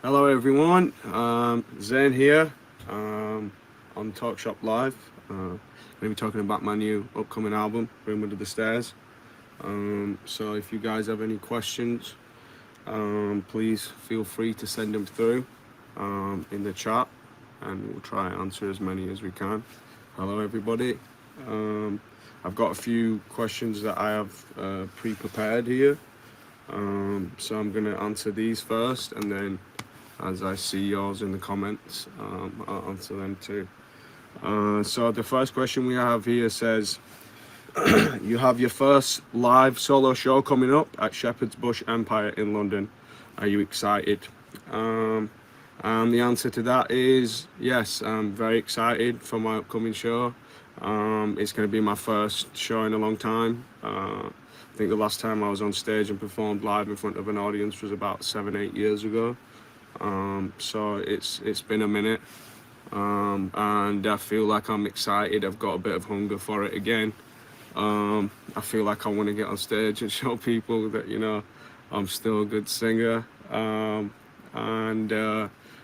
Hello everyone, Zayn here on TalkShopLive. Going to be talking about my new upcoming album, Room Under the Stairs. So if you guys have any questions, please feel free to send them through in the chat, and we'll try and answer as many as we can. Hello everybody. I've got a few questions that I have pre-prepared here. So I'm going to answer these first, and then as I see yours in the comments, I'll answer them too. So the first question we have here says, you have your first live solo show coming up at Shepherd's Bush Empire in London. Are you excited? And the answer to that is yes, I'm very excited for my upcoming show. It's going to be my first show in a long time. I think the last time I was on stage and performed live in front of an audience was about 7-8 years ago. So it's been a minute, and I feel like I'm excited. I've got a bit of hunger for it again. I feel like I want to get on stage and show people that I'm still a good singer, and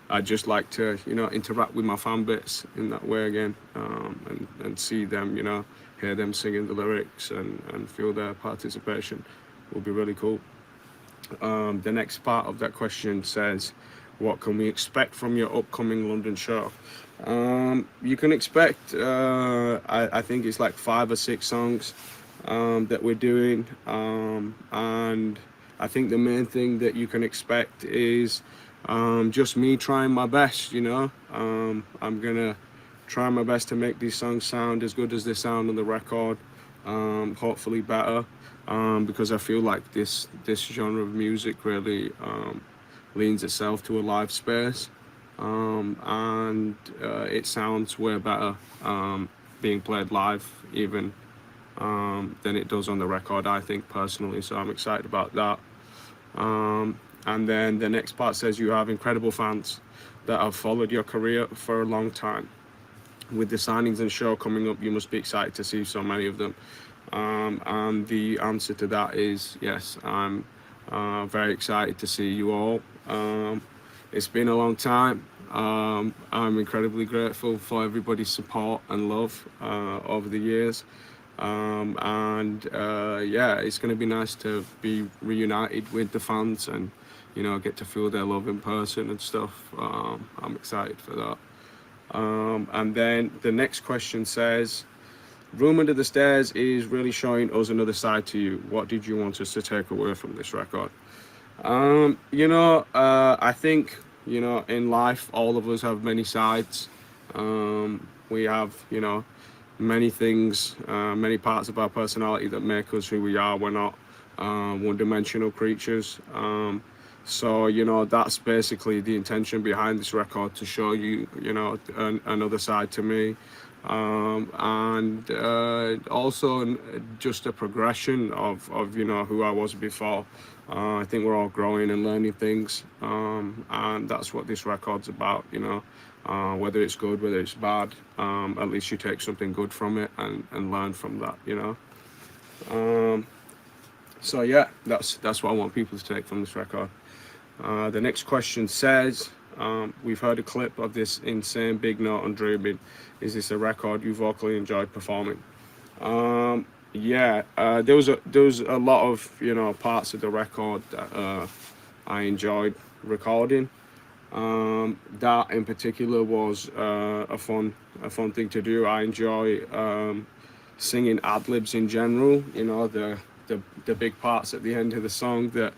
I'd just like to interact with my fan base in that way again, and see them, hear them singing the lyrics and feel their participation will be really cool. The next part of that question says, what can we expect from your upcoming London show? You can expect, I think it's like 5 or 6 songs that we're doing. And I think the main thing that you can expect is just me trying my best, I'm going to try my best to make these songs sound as good as they sound on the record, hopefully better. Because I feel like this genre of music really leans itself to a live space, and it sounds way better being played live even than it does on the record, I think personally. So I'm excited about that. And then the next part says, you have incredible fans that have followed your career for a long time. With the signings and show coming up, you must be excited to see so many of them. And the answer to that is yes, I'm very excited to see you all. It's been a long time. I'm incredibly grateful for everybody's support and love over the years. Yeah, it's going to be nice to be reunited with the fans and get to feel their love in person and stuff. I'm excited for that. And then the next question says, Room Under the Stairs is really showing us another side to you. What did you want us to take away from this record? I think, in life, all of us have many sides. We have, many things, many parts of our personality that make us who we are. We're not one-dimensional creatures. So, that's basically the intention behind this record, to show you, another side to me. And also just a progression of who I was before. I think we're all growing and learning things, and that's what this record's about. Whether it's good, whether it's bad, at least you take something good from it and learn from that. So yeah, that's what I want people to take from this record. The next question says, we've heard a clip of this insane big note on Dreaming. Is this a record you vocally enjoyed performing? Yeah, there was a lot of parts of the record that I enjoyed recording. That in particular was a fun thing to do. I enjoy singing ad libs in general. The big parts at the end of the song that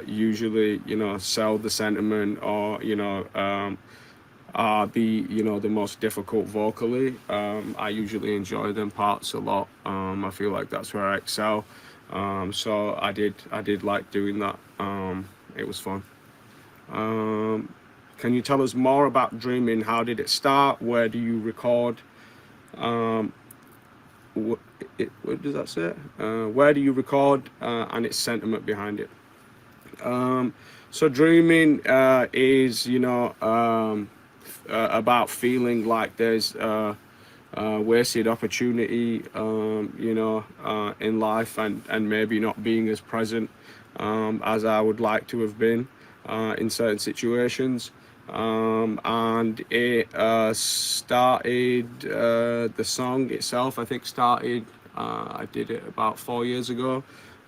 usually sell the sentiment, or are the most difficult vocally. I usually enjoy them parts a lot. I feel like that's where I excel. So I did like doing that. It was fun. Can you tell us more about Dreaming? How did it start? Where do you record? What does that say? Where do you record, and its sentiment behind it? So Dreaming is about feeling like there's wasted opportunity in life, and maybe not being as present as I would like to have been. in certain situations. And it started, the song itself, I think started, I did it about 4 years ago,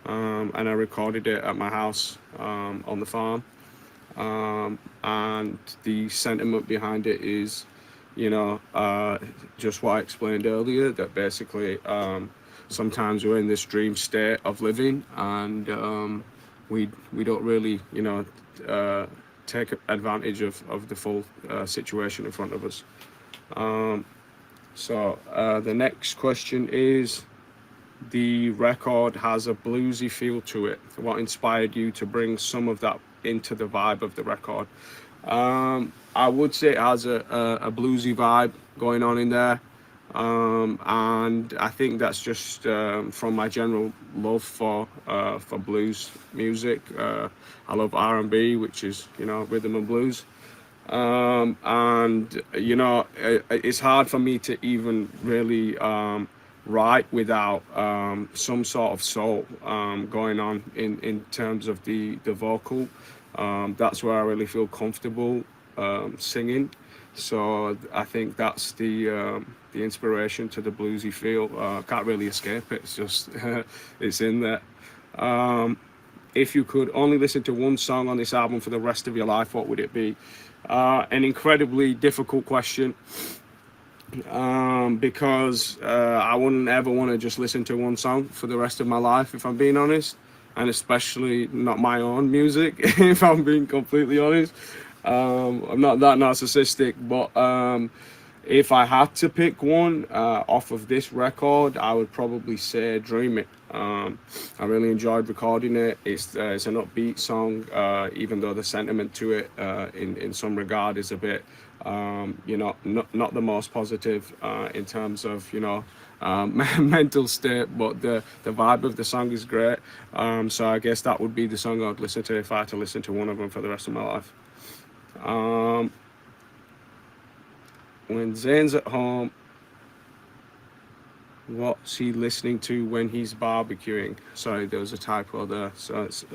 and I recorded it at my house on the farm. And the sentiment behind it is, just what I explained earlier, that basically sometimes we're in this dream state of living, and we don't really, take advantage of the full situation in front of us. So the next question is, the record has a bluesy feel to it. What inspired you to bring some of that into the vibe of the record? I would say it has a bluesy vibe going on in there. And I think that's just from my general love for blues music. I love R&B, which is, rhythm and blues. And it's hard for me to even really write without some sort of soul going on in terms of the vocal. That's where I really feel comfortable singing. So I think that's the inspiration to the bluesy feel. Can't really escape it. It's just it's in there. If you could only listen to one song on this album for the rest of your life, what would it be? An incredibly difficult question, because I wouldn't ever want to just listen to one song for the rest of my life, if I'm being honest, and especially not my own music, if I'm being completely honest. I'm not that narcissistic, but if I had to pick one off of this record, I would probably say Dream It. I really enjoyed recording it. It's an upbeat song, even though the sentiment to it in some regard is a bit, not the most positive in terms of, mental state, but the vibe of the song is great. So I guess that would be the song I'd listen to if I had to listen to one of them for the rest of my life. When Zayn's at home, what's he listening to when he's barbecuing? Sorry, there was a typo there. So it's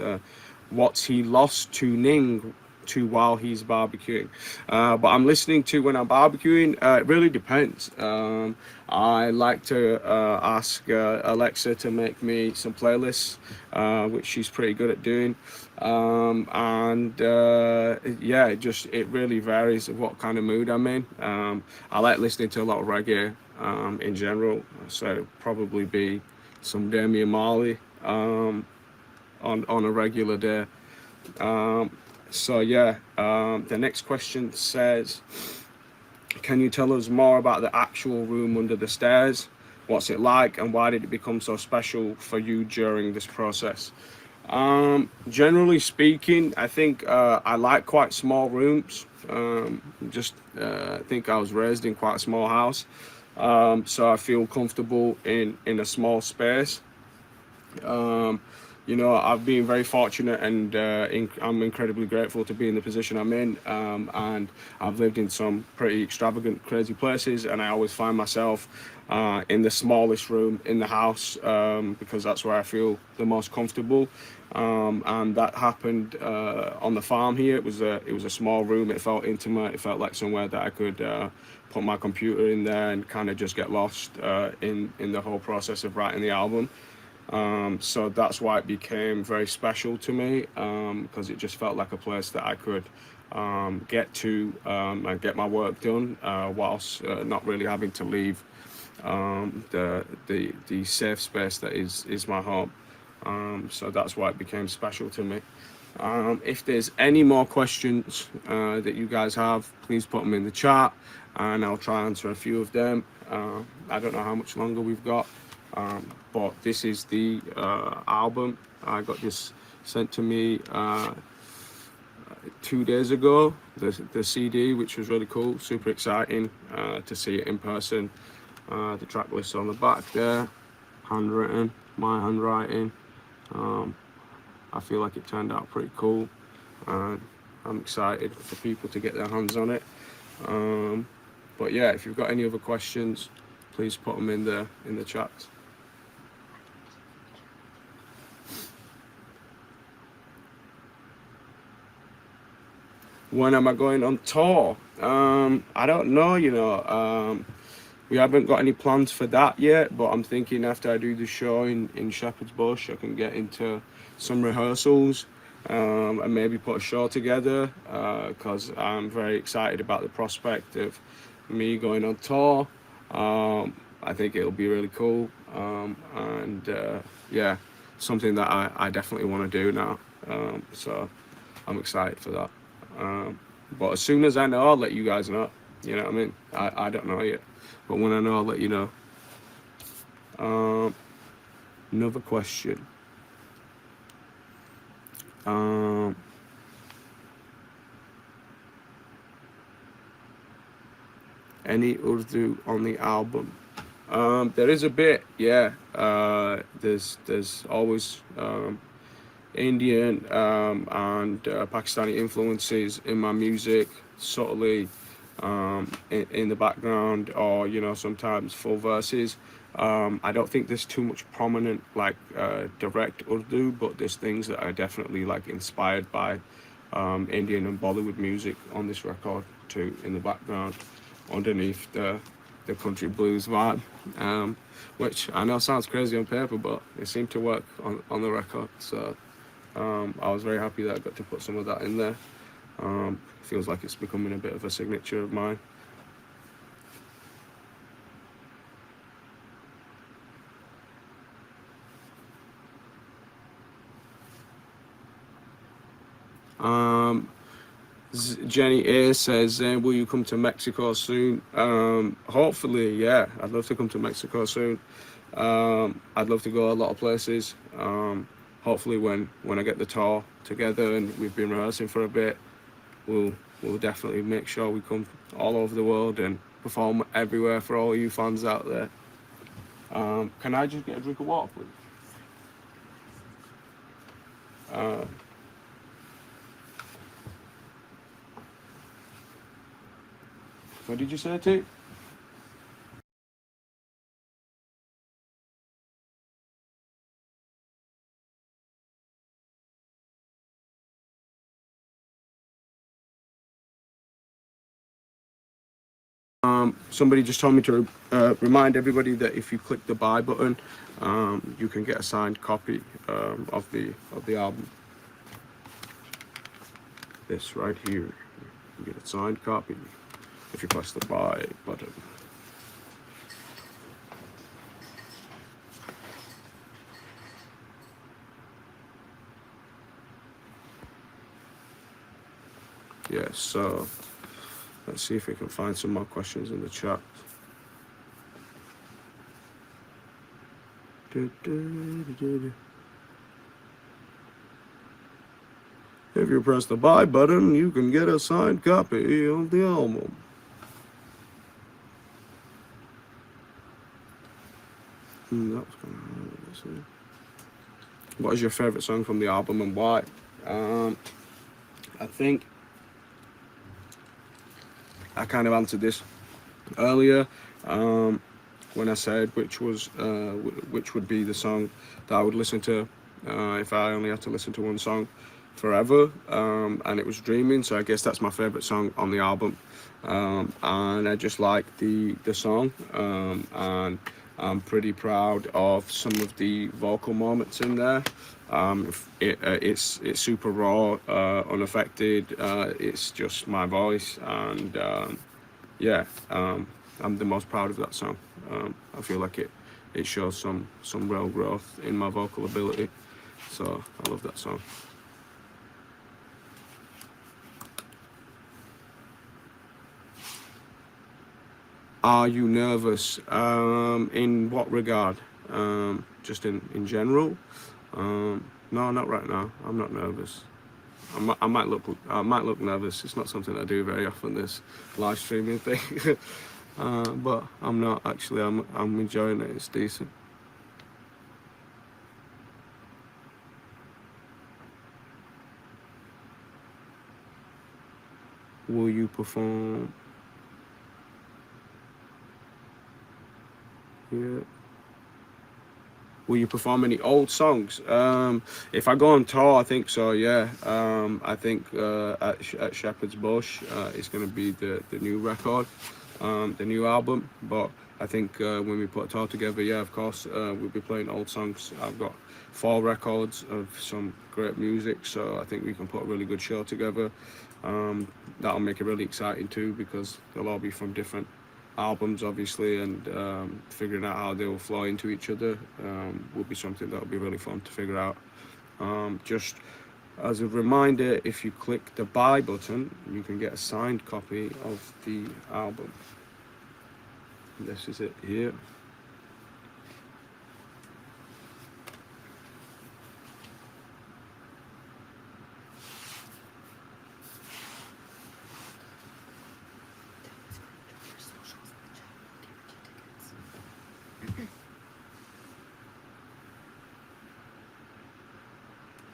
what's he lost tuning to while he's barbecuing? But I'm listening to when I'm barbecuing. It really depends. I like to ask Alexa to make me some playlists, which she's pretty good at doing. Yeah, it really varies of what kind of mood I'm in. I like listening to a lot of reggae in general, so it'd probably be some Damian Marley on a regular day. So yeah, the next question says, can you tell us more about the actual room under the stairs? What's it like, and why did it become so special for you during this process? Generally speaking, I think I like quite small rooms. I think I was raised in quite a small house, so I feel comfortable in a small space. I've been very fortunate, and I'm incredibly grateful to be in the position I'm in. And I've lived in some pretty extravagant, crazy places, and I always find myself in the smallest room in the house, because that's where I feel the most comfortable. And that happened on the farm here. It was a small room. It felt intimate. It felt like somewhere that I could put my computer in there and kind of just get lost in the whole process of writing the album. So that's why it became very special to me, because it just felt like a place that I could get to and get my work done whilst not really having to leave the safe space that is my home. So that's why it became special to me. If there's any more questions that you guys have, please put them in the chat, and I'll try and answer a few of them. I don't know how much longer we've got. But this is the album. I got this sent to me 2 days ago, the CD, which was really cool, super exciting to see it in person. The track list on the back there, handwritten, my handwriting. I feel like it turned out pretty cool, and I'm excited for people to get their hands on it. But yeah, if you've got any other questions, please put them in the chat. When am I going on tour? I don't know, you know. We haven't got any plans for that yet, but I'm thinking after I do the show in Shepherd's Bush, I can get into some rehearsals and maybe put a show together because I'm very excited about the prospect of me going on tour. I think it'll be really cool and yeah, something that I definitely want to do now. So I'm excited for that. But as soon as I know, I'll let you guys know. You know what I mean? I don't know yet. But when I know, I'll let you know. Another question. Any Urdu on the album? There is a bit, yeah. There's always Indian and Pakistani influences in my music, subtly in the background, or you know, sometimes full verses. I don't think there's too much prominent like direct Urdu, but there's things that are definitely like inspired by Indian and Bollywood music on this record too, in the background, underneath the country blues vibe, which I know sounds crazy on paper, but it seemed to work on the record. So I was very happy that I got to put some of that in there. Feels like it's becoming a bit of a signature of mine. Jenny A says, will you come to Mexico soon? Hopefully, yeah. I'd love to come to Mexico soon. I'd love to go a lot of places. Hopefully, when I get the tour together and we've been rehearsing for a bit, we'll definitely make sure we come all over the world and perform everywhere for all you fans out there. Can I just get a drink of water, please? What did you say, T? Somebody just told me to remind everybody that if you click the buy button, you can get a signed copy of the album. This right here, you get a signed copy if you press the buy button. Yeah, so let's see if we can find some more questions in the chat. If you press the buy button, you can get a signed copy of the album. That was kind of hard. What is your favorite song from the album and why? I think I kind of answered this earlier when I said which would be the song that I would listen to if I only had to listen to one song forever, and it was Dreaming. So I guess that's my favorite song on the album, and I just like the song, and I'm pretty proud of some of the vocal moments in there. It's super raw, unaffected. It's just my voice, and yeah, I'm the most proud of that song. I feel like it shows some real growth in my vocal ability. So I love that song. Are you nervous? In what regard? Just in general? No, not right now. I'm not nervous. I might look nervous. It's not something I do very often, this live streaming thing. But I'm not actually. I'm enjoying it. It's decent. Will you perform? Yeah. will you perform any old songs? If I go on tour, I think so. Yeah. I think at Shepherd's Bush, it's going to be the new record, the new album. But I think when we put a tour together, yeah, of course, we'll be playing old songs. I've got 4 records of some great music, so I think we can put a really good show together. That'll make it really exciting too, because they'll all be from different albums, obviously, and figuring out how they will flow into each other will be something that'll be really fun to figure out. Just as a reminder, if you click the buy button, you can get a signed copy of the album. This is it here.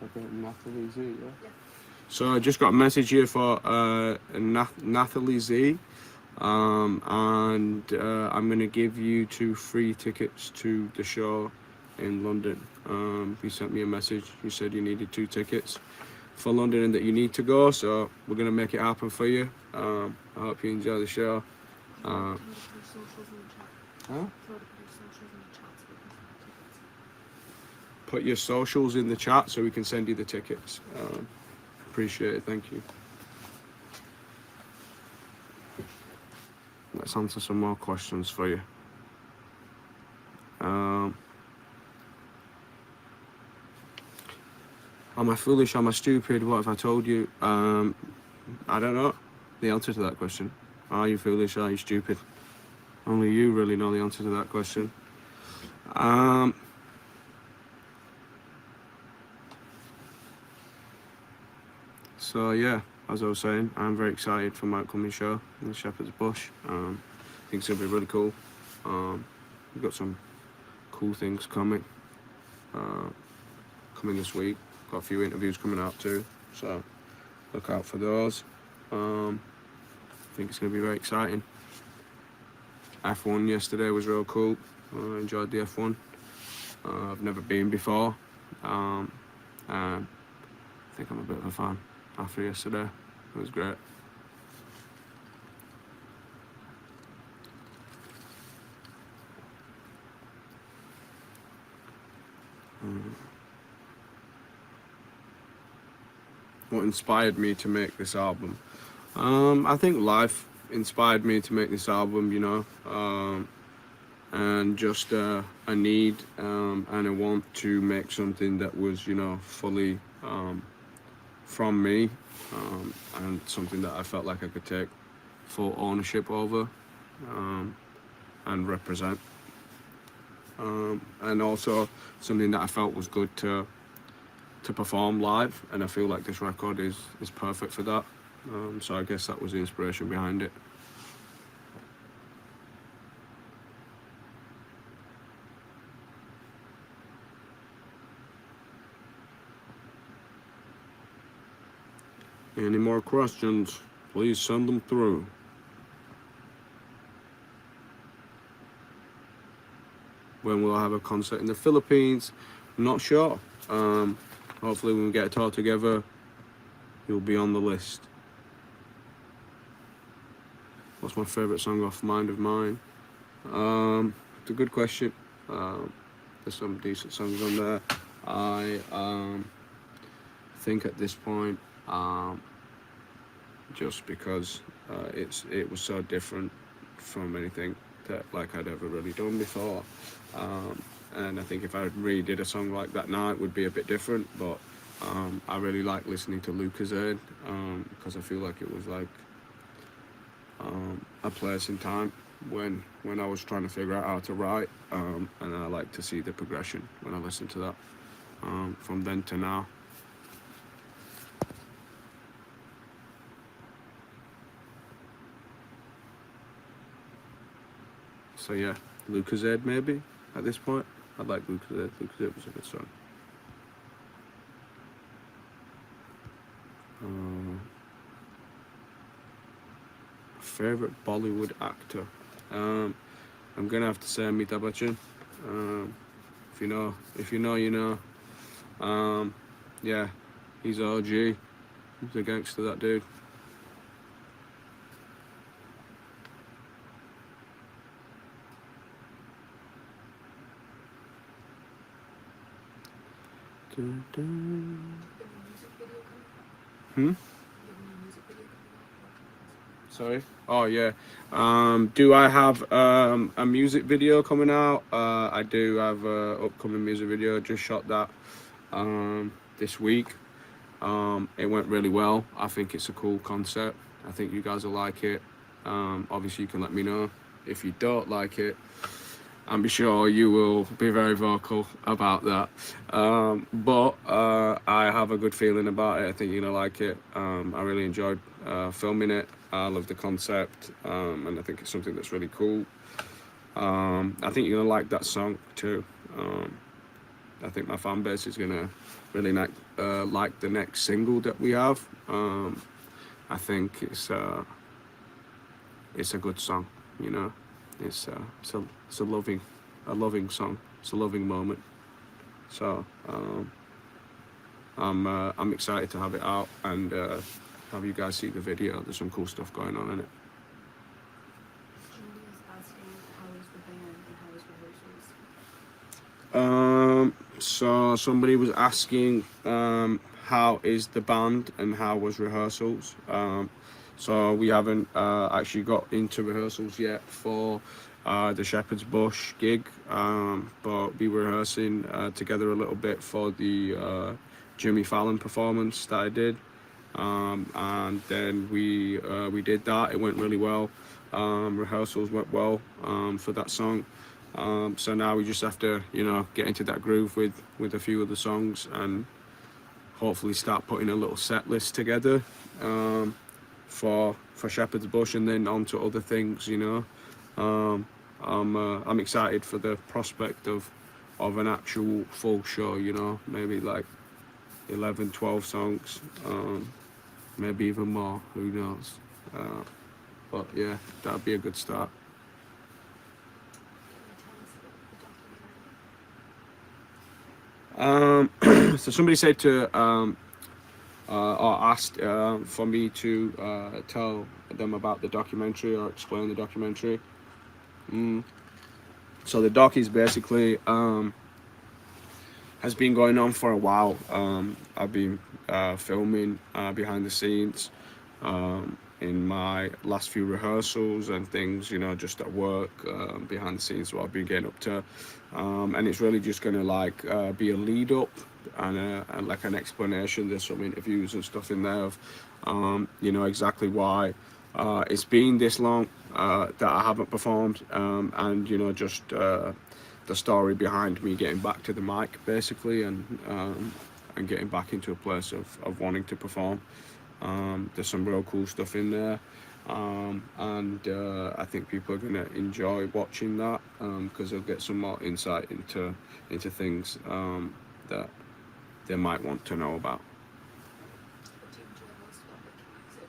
Okay, Nathalie Z, yeah? So I just got a message here for Nathalie Z, and I'm going to give you 2 free tickets to the show in London. You sent me a message. You said you needed 2 tickets for London and that you need to go, so we're going to make it happen for you. I hope you enjoy the show. Huh? Put your socials in the chat so we can send you the tickets. Appreciate it, thank you. Let's answer some more questions for you. Am I foolish? Am I stupid? What have I told you? I don't know the answer to that question. Are you foolish? Are you stupid? Only you really know the answer to that question. So yeah, as I was saying, I'm very excited for my upcoming show in the Shepherd's Bush. I think it's gonna be really cool. We've got some cool things coming this week. Got a few interviews coming out too, so look out for those. I think it's gonna be very exciting. F1 yesterday was real cool. I enjoyed the F1. I've never been before. I think I'm a bit of a fan after yesterday. It was great. What inspired me to make this album? I think life inspired me to make this album, you know, and just a need and a want to make something that was, you know, fully from me, and something that I felt like I could take full ownership over and represent, and also something that I felt was good to perform live, and I feel like this record is perfect for that. So I guess that was the inspiration behind it. Any more questions? Please send them through. When will I have a concert in the Philippines? I'm not sure. Hopefully when we get a tour together, you'll be on the list. What's my favourite song off Mind of Mine? It's a good question. There's some decent songs on there. I think at this point, just because it was so different from anything that like I'd ever really done before, and I think if I redid a song like that now, it would be a bit different. But I really like listening to Zayn, because I feel like it was like a place in time when I was trying to figure out how to write, and I like to see the progression when I listen to that, from then to now. So yeah, Zayn maybe at this point. I'd like Zayn. Zayn was a good song. Favorite Bollywood actor? I'm gonna have to say Amitabh Bachchan. If you know, you know. Yeah, he's OG. He's a gangster, that dude. Hmm? Sorry? Oh, yeah. Do I have a music video coming out? I do have an upcoming music video. Just shot that this week. It went really well. I think it's a cool concept. I think you guys will like it. Obviously, you can let me know if you don't like it. I'm sure you will be very vocal about that. But I have a good feeling about it. I think you're gonna like it. I really enjoyed filming it. I love the concept, and I think it's something that's really cool. I think you're gonna like that song too. I think my fan base is gonna really like the next single that we have. I think it's a good song, you know. It's a loving song. It's a loving moment. So I'm excited to have it out and have you guys see the video. There's some cool stuff going on in it. Julie was asking how is the band and how is rehearsals? So somebody was asking how is the band and how was rehearsals. So we haven't actually got into rehearsals yet for the Shepherd's Bush gig, but we were rehearsing together a little bit for the Jimmy Fallon performance that I did, and then we did that. It went really well. Rehearsals went well for that song. So now we just have to, get into that groove with a few of the songs and hopefully start putting a little set list together for Shepherd's Bush and then on to other things. I'm excited for the prospect of an actual full show. Maybe like 11, 12 songs, maybe even more. Who knows? But yeah, that'd be a good start. So somebody said to or asked for me to tell them about the documentary or explain the documentary. So the doc is basically has been going on for a while. I've been filming behind the scenes in my last few rehearsals and things, just at work, behind the scenes, what I've been getting up to. And it's really just going to be a lead up and like an explanation. There's some interviews and stuff in there of, exactly why it's been this long that I haven't performed, and, just the story behind me getting back to the mic, basically, and getting back into a place of wanting to perform. There's some real cool stuff in there, and I think people are going to enjoy watching that because they'll get some more insight into things that they might want to know about. What do you enjoy most about making music?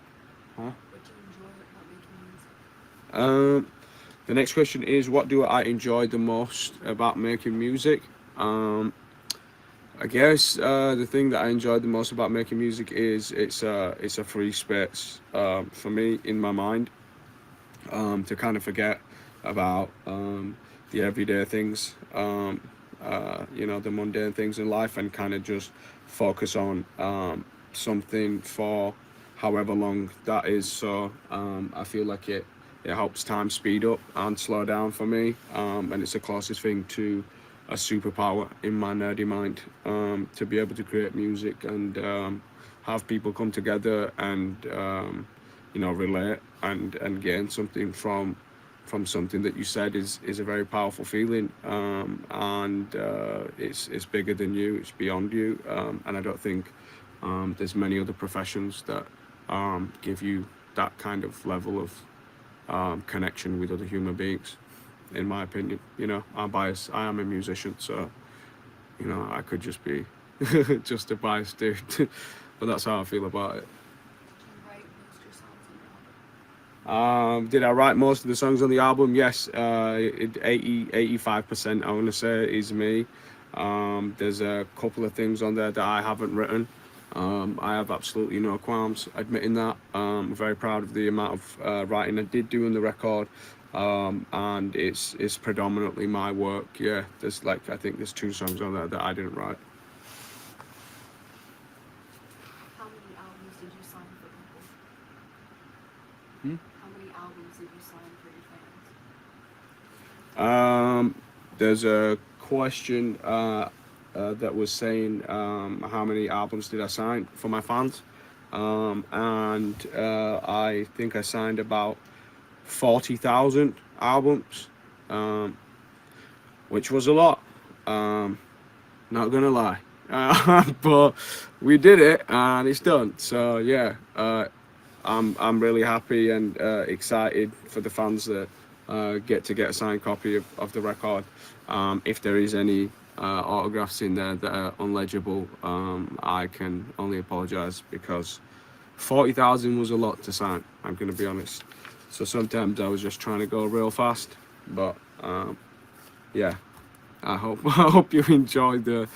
Huh? What do you enjoy about making music? The next question is, what do I enjoy the most about making music? I guess the thing that I enjoy the most about making music is it's a free space for me in my mind to kind of forget about the everyday things, the mundane things in life, and kind of just focus on something for however long that is. So I feel like it helps time speed up and slow down for me, and it's the closest thing to a superpower in my nerdy mind, to be able to create music and have people come together and relate and gain something from something that you said is a very powerful feeling, and it's bigger than you, it's beyond you, and I don't think there's many other professions that give you that kind of level of connection with other human beings, in my opinion. I'm biased. I am a musician, so I could just be just a biased dude, but that's how I feel about it. Did I write most of the songs on the album? Yes, 85%, I want to say, is me. There's a couple of things on there that I haven't written. I have absolutely no qualms admitting that. I'm very proud of the amount of writing I did do in the record, and it's predominantly my work. Yeah, there's like, I think there's 2 songs on there that I didn't write. How many albums did you sign for people? Hmm? How many albums did you sign for your fans? There's a question that was saying how many albums did I sign for my fans, and I think I signed about 40,000 albums, which was a lot. Not gonna lie, but we did it and it's done. So yeah, I'm really happy and excited for the fans that get a signed copy of the record. If there is any autographs in there that are unlegible, I can only apologize, because 40,000 was a lot to sign, I'm gonna be honest. So sometimes I was just trying to go real fast, but yeah, I hope you enjoyed the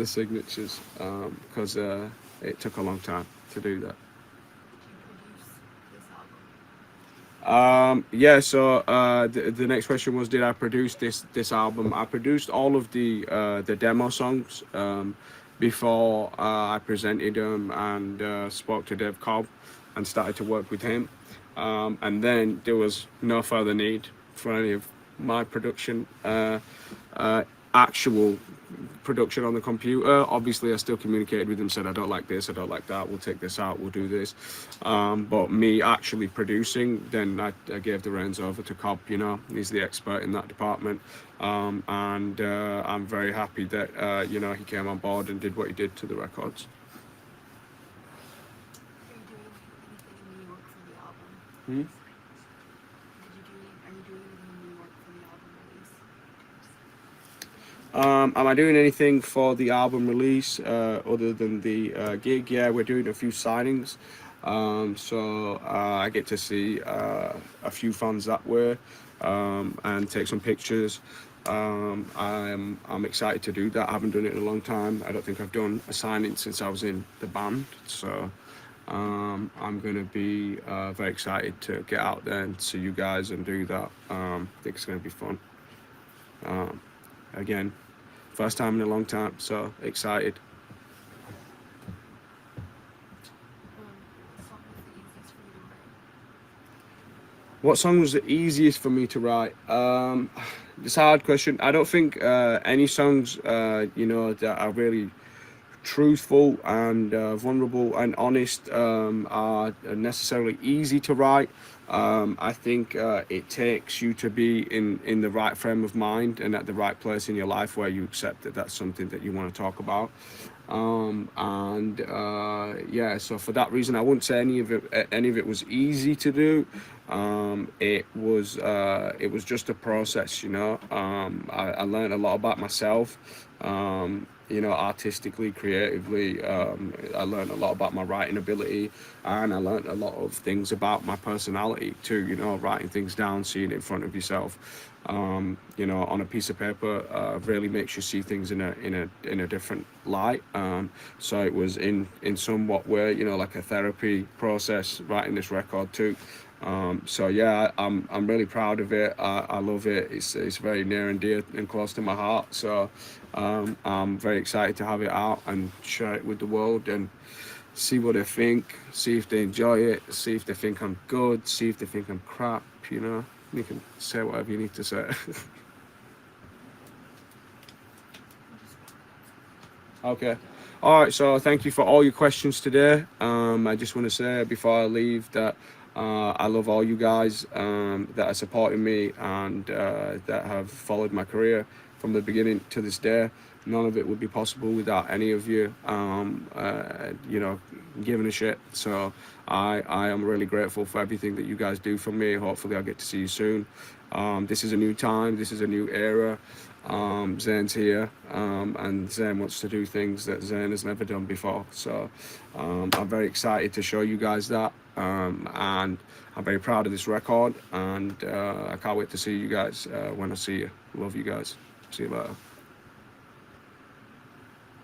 signatures, because it took a long time to do that. Did you produce this album? Yeah, so the next question was, did I produce this album? I produced all of the demo songs before I presented them and spoke to Dave Cobb and started to work with him. And then there was no further need for any of my production, actual production on the computer. Obviously I still communicated with them, said I don't like this, I don't like that, we'll take this out, we'll do this. But me actually producing, then I gave the reins over to Cobb. You know, he's the expert in that department, and I'm very happy that you know, he came on board and did what he did to the records. Are you doing anything in New York for the album? Hmm? Are you doing anything in New York for the album release? Am I doing anything for the album release other than the gig? Yeah, we're doing a few signings. So I get to see a few fans that way, and take some pictures. I'm excited to do that. I haven't done it in a long time. I don't think I've done a signing since I was in the band. So I'm going to be very excited to get out there and see you guys and do that. I think it's going to be fun. Again, first time in a long time, so excited. What song was the easiest for you to write? What song was the easiest for me to write? It's a hard question. I don't think any songs, you know, that are really truthful and vulnerable and honest are necessarily easy to write. I think it takes you to be in the right frame of mind and at the right place in your life where you accept that that's something that you want to talk about. And yeah, so for that reason, I wouldn't say any of it was easy to do. It was just a process, you know. I learned a lot about myself. You know, artistically, creatively. I learned a lot about my writing ability, and I learned a lot of things about my personality too. You know, writing things down, seeing it in front of yourself, you know, on a piece of paper, really makes you see things in a different light. So it was in somewhat way, you know, like a therapy process, writing this record too. So yeah, I'm really proud of it. I love it. It's very near and dear and close to my heart. So I'm very excited to have it out and share it with the world and see what they think, see if they enjoy it, see if they think I'm good, see if they think I'm crap. You know, you can say whatever you need to say. Okay. All right. So thank you for all your questions today. I just want to say before I leave that I love all you guys that are supporting me and that have followed my career from the beginning to this day. None of it would be possible without any of you, you know, giving a shit. So I am really grateful for everything that you guys do for me. Hopefully I'll get to see you soon. This is a new time. This is a new era. Zayn's here, and Zayn wants to do things that Zayn has never done before. So I'm very excited to show you guys that, and I'm very proud of this record, and I can't wait to see you guys when I see you. Love you guys. See you later.